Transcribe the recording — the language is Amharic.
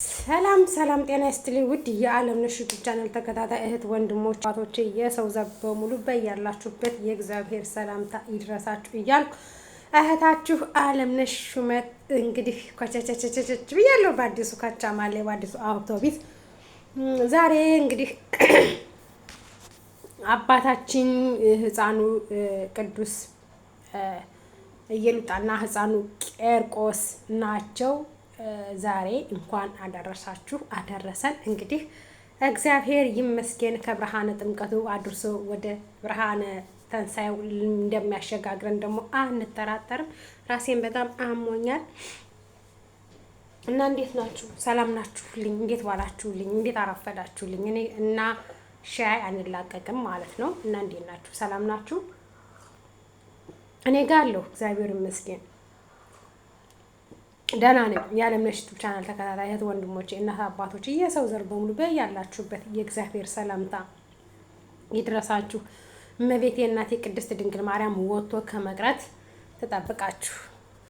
ሰላም ሰላም ጤና ይስጥልኝ ውድ የዓለምነሽ ዩቲዩብ ቻናል ተከታታይ እህት ወንድሞች አባቶቼ የሰው ዘር በሙሉ በያላችሁበት የእግዚአብሔር ሰላምታ ይድረሳችሁ እያልኩ እህታችሁ ዓለምነሽ ሹመት እንግዲህ ኮቸቸቸቸች ብያለሁ። በአዲሱ ካቻማሌ በአዲሱ አውቶቢስ ዛሬ እንግዲህ አባታችን ህፃኑ ቅዱስ ኢየሉጣና ህፃኑ ቄርቆስ ናቸው። ዛሬ እንኳን አደረሳችሁ አደረሰን። እንግዲህ እግዚአብሔር ይመስገን ከብርሃነ ጥምቀቱ አድርሶ ወደ ብርሃነ ተንሳኤው እንደሚያሸጋግረን ደግሞ አንጠራጠርም። ራሴን በጣም አሞኛል እና እንዴት ናችሁ? ሰላም ናችሁልኝ? እንዴት ዋላችሁልኝ? እንዴት አረፈዳችሁልኝ? እኔ እና ሻይ አንላቀቅም ማለት ነው። እና እንዴት ናችሁ? ሰላም ናችሁ? እኔ ጋር አለሁ እግዚአብሔር ይመስገን ደህና ነኝ። የዓለምነሽ ዩቲዩብ ቻናል ተከታታይ እህት ወንድሞቼ፣ እናት አባቶች፣ የሰው ዘር በሙሉ በያላችሁበት የእግዚአብሔር ሰላምታ ይድረሳችሁ። እመቤቴ እናቴ ቅድስት ድንግል ማርያም ወጥቶ ከመቅረት ተጠብቃችሁ